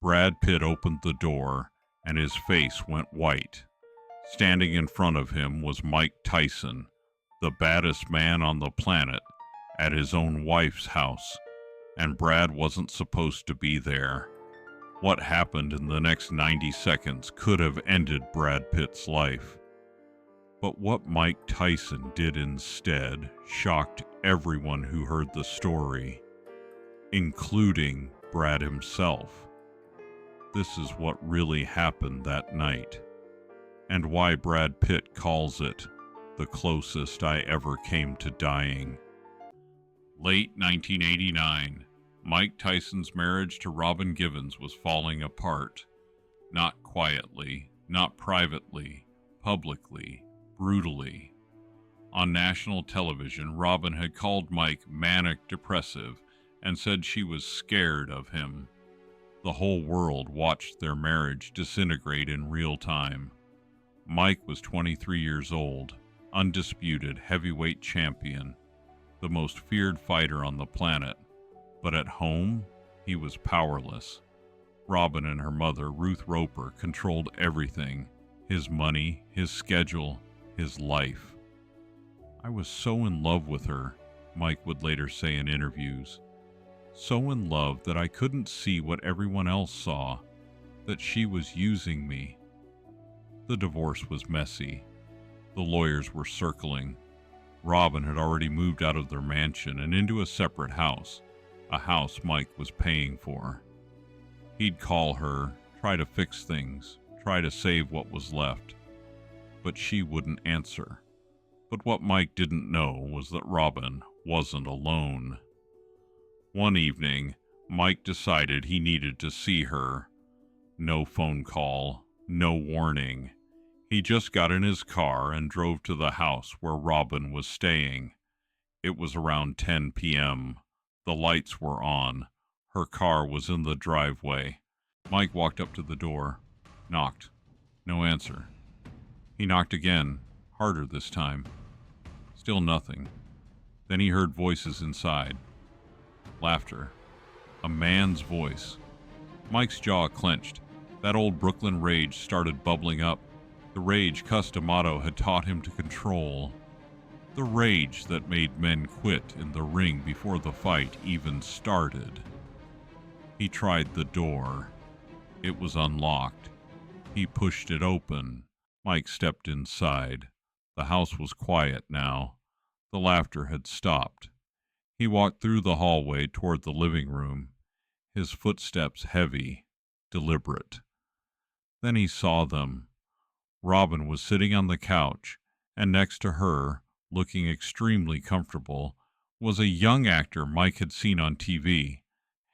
Brad Pitt opened the door, and his face went white. Standing in front of him was Mike Tyson, the baddest man on the planet, at his own wife's house, and Brad wasn't supposed to be there. What happened in the next 90 seconds could have ended Brad Pitt's life. But what Mike Tyson did instead shocked everyone who heard the story, including Brad himself. This is what really happened that night, and why Brad Pitt calls it the closest I ever came to dying. Late 1989, Mike Tyson's marriage to Robin Givens was falling apart. Not quietly, not privately, publicly, brutally. On national television, Robin had called Mike manic depressive and said she was scared of him. The whole world watched their marriage disintegrate in real time. Mike was 23 years old, undisputed heavyweight champion, the most feared fighter on the planet. But at home, he was powerless. Robin and her mother, Ruth Roper, controlled everything: his money, his schedule, his life. "I was so in love with her," Mike would later say in interviews. "So in love that I couldn't see what everyone else saw, that she was using me." The divorce was messy. The lawyers were circling. Robin had already moved out of their mansion and into a separate house, a house Mike was paying for. He'd call her, try to fix things, try to save what was left, but she wouldn't answer. But what Mike didn't know was that Robin wasn't alone. One evening, Mike decided he needed to see her. No phone call, no warning. He just got in his car and drove to the house where Robin was staying. It was around 10 p.m. The lights were on. Her car was in the driveway. Mike walked up to the door, knocked. No answer. He knocked again, harder this time. Still nothing. Then he heard voices inside. Laughter. A man's voice. Mike's jaw clenched. That old Brooklyn rage started bubbling up. The rage Cus D'Amato had taught him to control. The rage that made men quit in the ring before the fight even started. He tried the door. It was unlocked. He pushed it open. Mike stepped inside. The house was quiet now. The laughter had stopped. He walked through the hallway toward the living room, his footsteps heavy, deliberate. Then he saw them. Robin was sitting on the couch, and next to her, looking extremely comfortable, was a young actor Mike had seen on TV.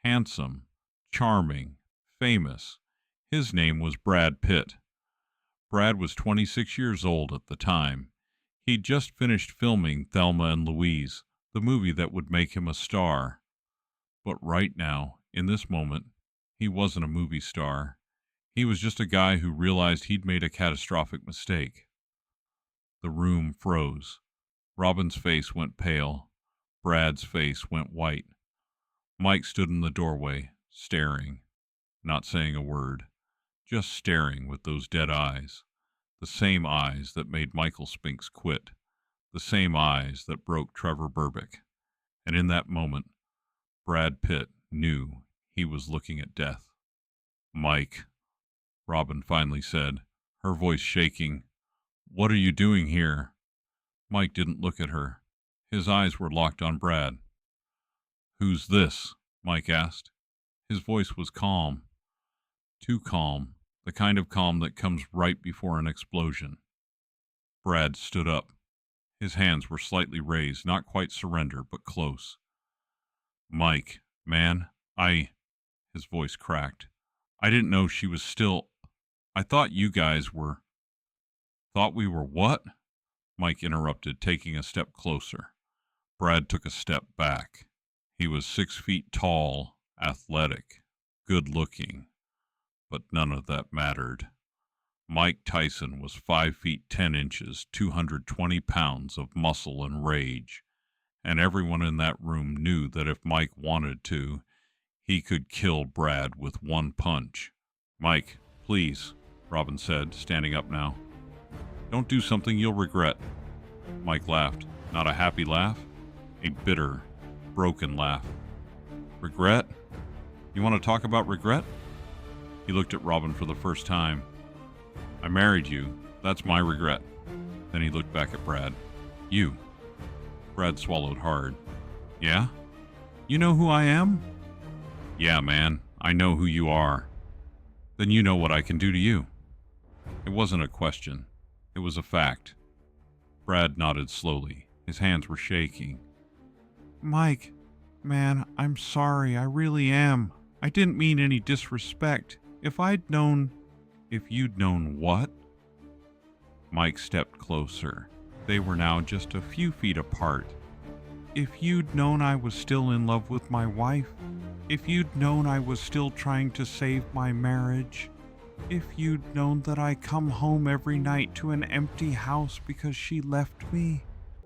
Handsome, charming, famous. His name was Brad Pitt. Brad was 26 years old at the time. He'd just finished filming Thelma and Louise, the movie that would make him a star. But right now, in this moment, he wasn't a movie star. He was just a guy who realized he'd made a catastrophic mistake. The room froze. Robin's face went pale. Brad's face went white. Mike stood in the doorway, staring, not saying a word, just staring with those dead eyes, the same eyes that made Michael Spinks quit, the same eyes that broke Trevor Berbick. And in that moment, Brad Pitt knew he was looking at death. "Mike," Robin finally said, her voice shaking, "what are you doing here?" Mike didn't look at her. His eyes were locked on Brad. "Who's this?" Mike asked. His voice was calm. Too calm, the kind of calm that comes right before an explosion. Brad stood up. His hands were slightly raised, not quite surrender, but close. "Mike, man, his voice cracked. "I didn't know she was still. I thought you guys were." "Thought we were what?" Mike interrupted, taking a step closer. Brad took a step back. He was 6 feet tall, athletic, good-looking, but none of that mattered. Mike Tyson was 5 feet 10 inches, 220 pounds of muscle and rage, and everyone in that room knew that if Mike wanted to, He could kill Brad with one punch. Mike, please, Robin said, standing up now. Don't do something you'll regret. Mike laughed. Not a happy laugh, a bitter, broken laugh. Regret? You want to talk about regret? He looked at Robin for the first time. I married you. That's my regret. Then he looked back at Brad. You. Brad swallowed hard. Yeah? You know who I am? Yeah, man. I know who you are. Then you know what I can do to you. It wasn't a question. It was a fact. Brad nodded slowly. His hands were shaking. Mike, man, I'm sorry. I really am. I didn't mean any disrespect. If you'd known what? Mike stepped closer. They were now just a few feet apart. If you'd known I was still in love with my wife, if you'd known I was still trying to save my marriage, if you'd known that I come home every night to an empty house because she left me.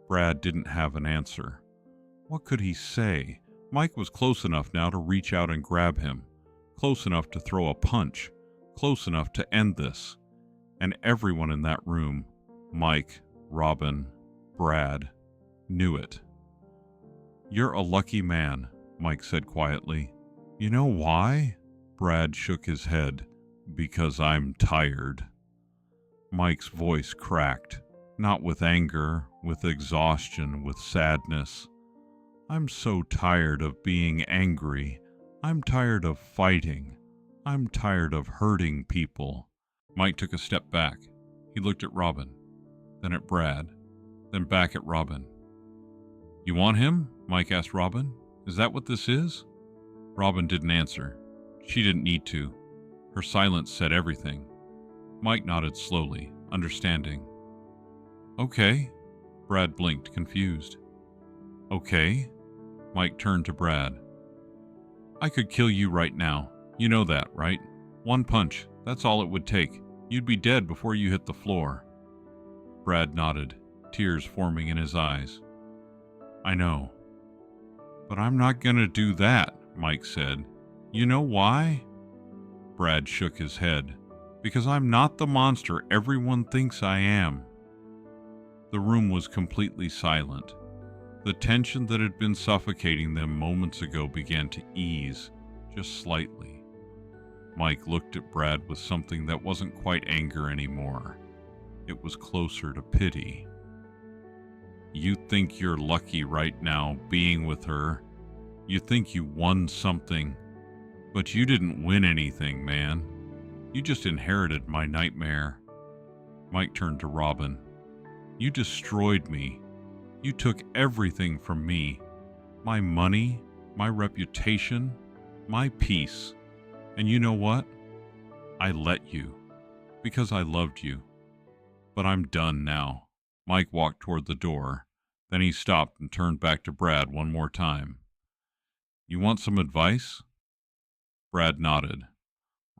Brad didn't have an answer. What could he say? Mike was close enough now to reach out and grab him, close enough to throw a punch, close enough to end this. And everyone in that room, Mike, Robin, Brad, knew it. You're a lucky man, Mike said quietly. You know why? Brad shook his head. Because I'm tired. Mike's voice cracked, not with anger, with exhaustion, with sadness. I'm so tired of being angry. I'm tired of fighting. I'm tired of hurting people. Mike took a step back. He looked at Robin, then at Brad, then back at Robin. You want him? Mike asked Robin. Is that what this is? Robin didn't answer. She didn't need to. Her silence said everything. Mike nodded slowly, understanding. Okay. Brad blinked, confused. Okay. Mike turned to Brad. I could kill you right now. You know that, right? One punch. That's all it would take. You'd be dead before you hit the floor. Brad nodded, tears forming in his eyes. I know. But I'm not gonna do that, Mike said. You know why? Brad shook his head. Because I'm not the monster everyone thinks I am. The room was completely silent. The tension that had been suffocating them moments ago began to ease, just slightly. Mike looked at Brad with something that wasn't quite anger anymore. It was closer to pity. You think you're lucky right now being with her. You think you won something. But you didn't win anything, man. You just inherited my nightmare. Mike turned to Robin. You destroyed me. You took everything from me. My money, my reputation, my peace. And you know what? I let you. Because I loved you. But I'm done now. Mike walked toward the door. Then he stopped and turned back to Brad one more time. You want some advice? Brad nodded.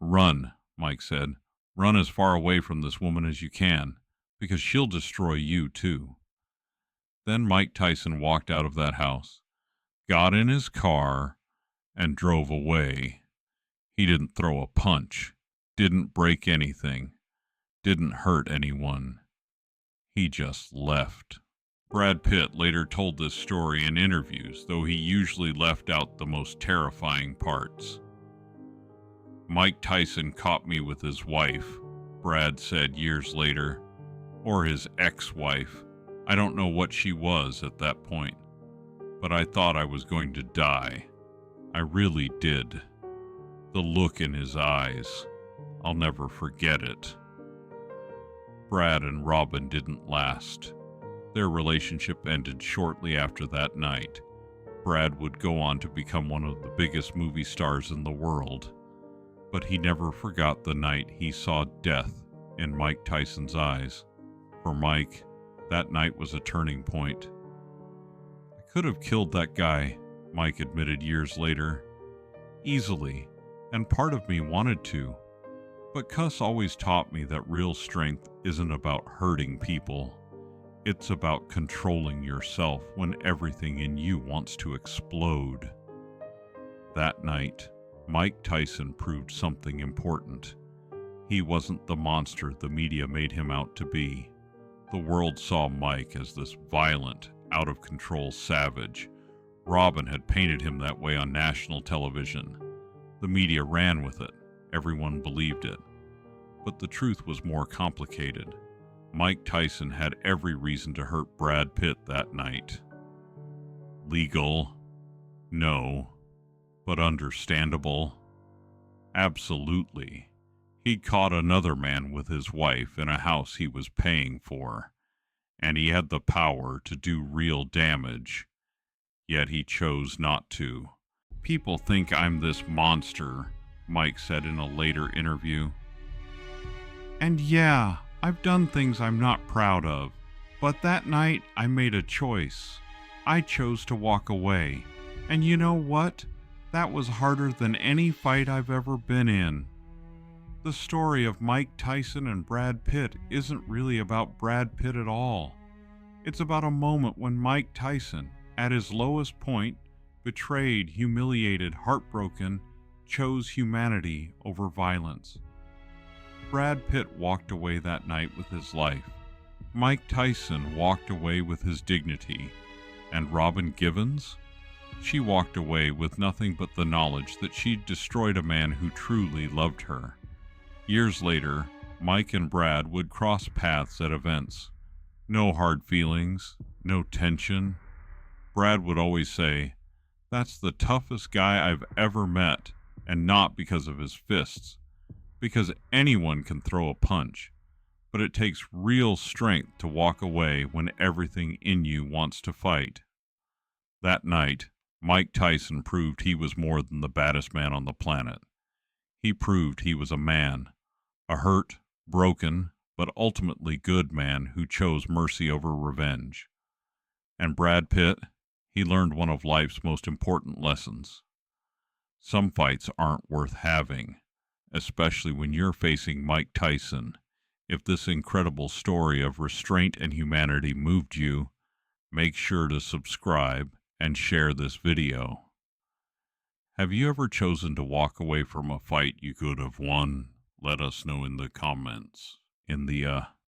Run, Mike said. Run as far away from this woman as you can, because she'll destroy you too. Then Mike Tyson walked out of that house, got in his car, and drove away. He didn't throw a punch, didn't break anything, didn't hurt anyone. He just left. Brad Pitt later told this story in interviews, though he usually left out the most terrifying parts. Mike Tyson caught me with his wife, Brad said years later, or his ex-wife. I don't know what she was at that point, but I thought I was going to die. I really did. The look in his eyes, I'll never forget it. Brad and Robin didn't last. Their relationship ended shortly after that night. Brad would go on to become one of the biggest movie stars in the world. But he never forgot the night he saw death in Mike Tyson's eyes. For Mike, that night was a turning point. I could have killed that guy, Mike admitted years later. Easily, and part of me wanted to. But Cuss always taught me that real strength isn't about hurting people. It's about controlling yourself when everything in you wants to explode. That night, Mike Tyson proved something important. He wasn't the monster the media made him out to be. The world saw Mike as this violent, out-of-control savage. Robin had painted him that way on national television. The media ran with it. Everyone believed it. But the truth was more complicated. Mike Tyson had every reason to hurt Brad Pitt that night. Legal? No. But understandable? Absolutely. He'd caught another man with his wife in a house he was paying for, and he had the power to do real damage, yet he chose not to. People think I'm this monster, Mike said in a later interview. And yeah, I've done things I'm not proud of, but that night I made a choice. I chose to walk away, and you know what? That was harder than any fight I've ever been in. The story of Mike Tyson and Brad Pitt isn't really about Brad Pitt at all. It's about a moment when Mike Tyson, at his lowest point, betrayed, humiliated, heartbroken, chose humanity over violence. Brad Pitt walked away that night with his life. Mike Tyson walked away with his dignity. And Robin Givens? She walked away with nothing but the knowledge that she'd destroyed a man who truly loved her. Years later, Mike and Brad would cross paths at events. No hard feelings, no tension. Brad would always say, "That's the toughest guy I've ever met," and not because of his fists, because anyone can throw a punch, but it takes real strength to walk away when everything in you wants to fight. That night, Mike Tyson proved he was more than the baddest man on the planet. He proved he was a man, a hurt, broken, but ultimately good man who chose mercy over revenge. And Brad Pitt, he learned one of life's most important lessons. Some fights aren't worth having, especially when you're facing Mike Tyson. If this incredible story of restraint and humanity moved you, make sure to subscribe and share this video. Have you ever chosen to walk away from a fight you could have won? Let us know in the comments. In the